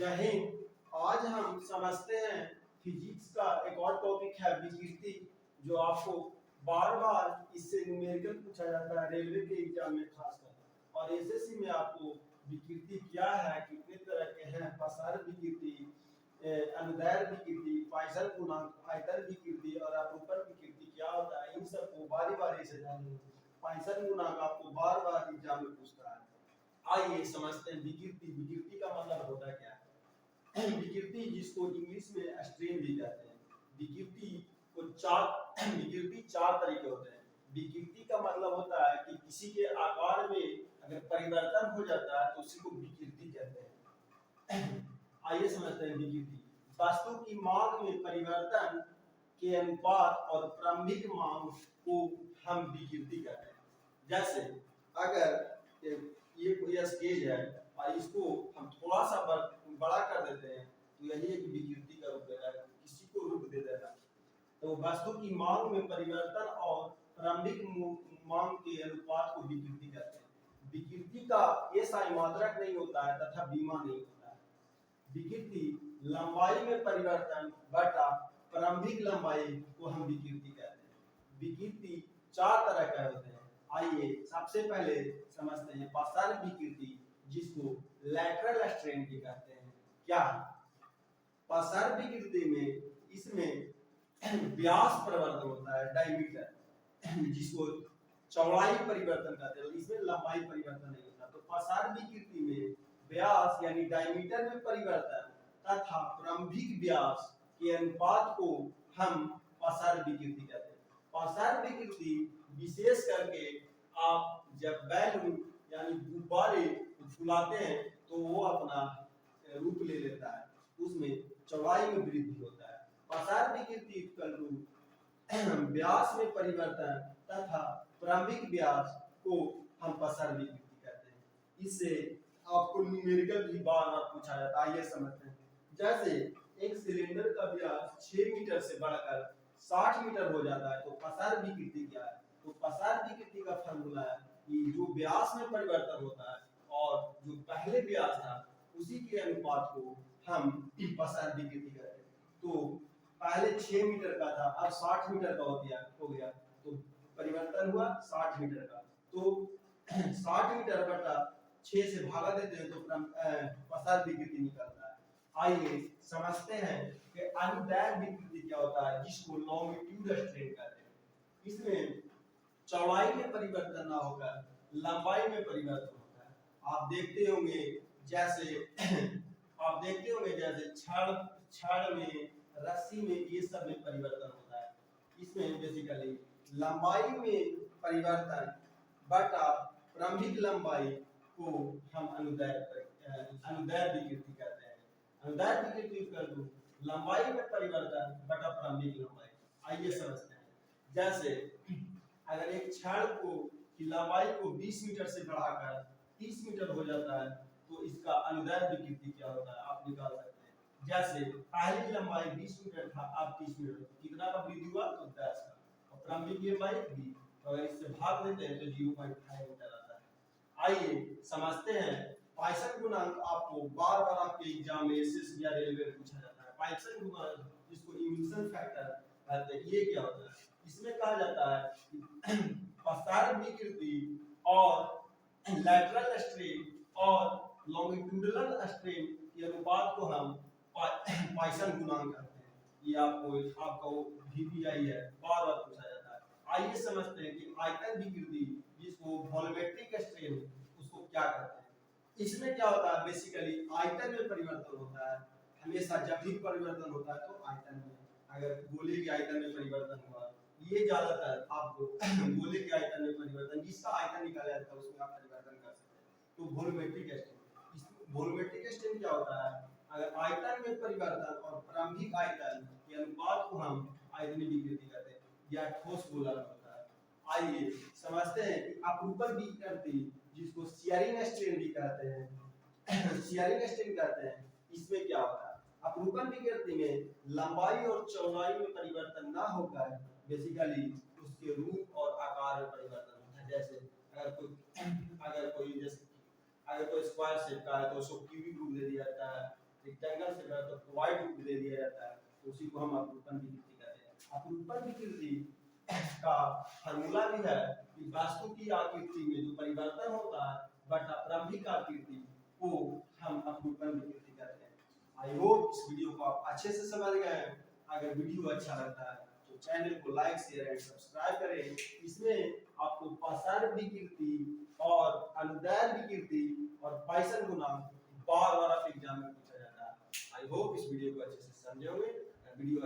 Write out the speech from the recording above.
जय हिंद। आज हम समझते हैं फिजिक्स का एक और टॉपिक है विकृति, जो आपको बार बार इससे न्यूमेरिकल पूछा जाता है रेलवे के एग्जाम में खासकर। और एसएससी में आपको विकृति क्या है, कितने तरह के हैं, प्रसार विकृति, अनुदैर्ध्य विकृति, पॉइसन गुणांक, आयतन विकृति और अपरूपण विकृति क्या होता है, इन सबको बारी बारी से जानेंगे। पॉइसन गुणांक आपको बार बार एग्जाम में पूछता है। आइए समझते हैं विकृति। विकृति का मतलब होता है क्या है? विकृति, जिसको इंग्लिश में स्ट्रेन भी कहते हैं। विकृति चार तरीके होते हैं। विकृति का मतलब होता है कि किसी के आकार में अगर परिवर्तन हो जाता है तो उसी को विकृति कहते हैं। आइए समझते हैं विकृति। वस्तु की मांग में परिवर्तन के अनुपात और प्रारंभिक मांग को हम विकृति कहते हैं। जैसे अगर ये कोई स्टेज है और इसको हम थोड़ा सा बड़ा कर देते हैं तो यही एक विकृति का रूप लेता है, किसी को रूप दे देता है। तो वस्तु की मांग में परिवर्तन और प्रारंभिक मांग के अनुपात को विकृति कहते हैं। विकृति का ऐसा मात्रक नहीं होता है तथा बीमा नहीं होता है। विकृति लंबाई में परिवर्तन बटा प्रारंभिक लंबाई को हम विकृति कहते हैं। विकृति चार तरह के होते हैं। आइए सबसे पहले समझते हैं प्रसार विकृति, जिसको लैटरल स्ट्रेन भी कहते हैं। क्या प्रसार विकृति में इसमें व्यास परिवर्तन होता है, डायमीटर, जिसको चौड़ाई परिवर्तन कहते हैं, इसमें लंबाई परिवर्तन नहीं होता। तो प्रसार विकृति में व्यास यानी डायमीटर में परिवर्तन तथा प्रारंभिक व्यास के अनुपात को हम प्रसार विकृति कहते हैं। प्रसार विकृति विशेष करके आप जब बैलून यानी गुब्बारे फुलाते हैं तो वो अपना रूप ले लेता है, उसमें चौड़ाई में वृद्धि होता है। प्रसार विकृति व्यास में परिवर्तन तथा प्रारंभिक व्यास को हम प्रसार विकृति कहते हैं। इससे आपको न्यूमेरिकल भी बार बार पूछा जाता है। आइए समझते हैं। जैसे एक सिलेंडर का व्यास 6 मीटर से बढ़कर 60 मीटर हो जाता है तो प्रसार विकृति क्या है? तो प्रसार विकृति का फॉर्मूला है कि जो व्यास में परिवर्तन होता है और जो पहले व्यास था उसी के अनुपात को हम प्रसार विकृति कहते हैं। तो पहले 6 मीटर का था, अब 60 मीटर का हो गया तो परिवर्तन हुआ 60 मीटर का। तो 60 मीटर बटा 6 से भागा देते हैं तो प्रसार विकृति निकलता है। आइए समझते हैं कि अनुदैर्ध्य विकृति क्या होता है, जिसको लॉन्गिट्यूड स्ट्रेन कहते हैं। इसमें चौड़ाई में परिवर्तन ना होकर लंबाई में परिवर्तन होता है। आप देखते होंगे जैसे छड़ में, रस्सी में, ये सब में परिवर्तन होता है। इसमें बेसिकली लंबाई में परिवर्तन बटा प्रारंभिक लंबाई को हम अनुदैर्ध्य विकृति कहते हैं। अनुदैर्ध्य विकृति कर दो लंबाई में परिवर्तन बटा प्रारंभिक लंबाई। आइए समझते हैं। जैसे अगर एक छड़ की लंबाई को 20 मीटर से बढ़ाकर 30 मीटर हो जाता है तो इसका अनुदैर्ध्य विकृति क्या होता है आप निकाल सकते हैं। जैसे पहली लंबाई 20 मीटर था, अब 30 मीटर, कितना का वृद्धि हुआ? तो 10 का। और प्रारंभिक लंबाई भी, तो अगर इससे भाग देते हैं तो 0.5 मीटर आता है। आइए समझते हैं पॉइसन गुणांक। आपको बार बार आपके एग्जाम में एसएससी या रेलवे में पूछा जाता है। पॉइसन गुणांक, जिसको इमिशन फैक्टर कहते हैं, ये क्या होता है? इसमें कहा जाता है कि प्रसार विकृति और लैटरल स्ट्रेन और लॉन्गिट्यूडनल स्ट्रेन के अनुपात को हम पॉइसन गुणांक कहते हैं। ये आपका VPI है, बार बार पूछा जाता है। आइए समझते हैं कि आयतन विकृति, जिसको वॉल्यूमेट्रिक स्ट्रेन, उसको क्या कहते हैं। इसमें क्या होता है? बेसिकली आयतन में परिवर्तन होता है। हमेशा जब भी परिवर्तन होता है तो आयतन में, अगर गोले के आयतन में परिवर्तन हुआ, ये ज्यादातर आपको गोले के आयतन में परिवर्तन, जिसका आयतन निकाला जाता है उसमें आप परिवर्तन कर सकते हैं। तो वॉल्यूमेट्रिक स्ट्रेन, वॉल्यूमेट्रिक स्ट्रेन क्या होता है? अगर आयतन में परिवर्तन और प्रारंभिक आयतन के अनुपात को हम आयतनीय विकृति कहते हैं। यह ठोस गोला होता है। आइए समझते हैं कि अपरूपण विकृति, जिसको शियरिंग स्ट्रेन भी कहते हैं, शियरिंग स्ट्रेन कहते हैं, इसमें क्या होता है? अपरूपण विकृति में लंबाई और चौड़ाई में परिवर्तन ना होकर बेसिकली उसके रूप और आकार में परिवर्तन होता है। जैसे अगर कोई स्क्वायर शेप का है तो उसको क्यूबिक रूप दे दिया जाता है, दे दिया जाता है, तो उसी को हम अपरूपण विकृति कहते हैं। अपरूपण विकृति का फार्मूला भी है कि वस्तु की आकृति में जो परिवर्तन होता है बटा प्रारंभिक आकृति को हम अपरूपण विकृति कहते हैं। आई होप इस वीडियो को आप अच्छे से समझ गए हैं। अगर वीडियो अच्छा लगता है तो चैनल को लाइक शेयर एंड सब्सक्राइब करें। इसमें आपको पाषाण विकृति और अनुदैर्घ्य विकृति और पाइथन गुणांक बार-बार आप एग्जाम में पूछा जाता है। आई होप इस वीडियो को अच्छे से समझे होंगे। वीडियो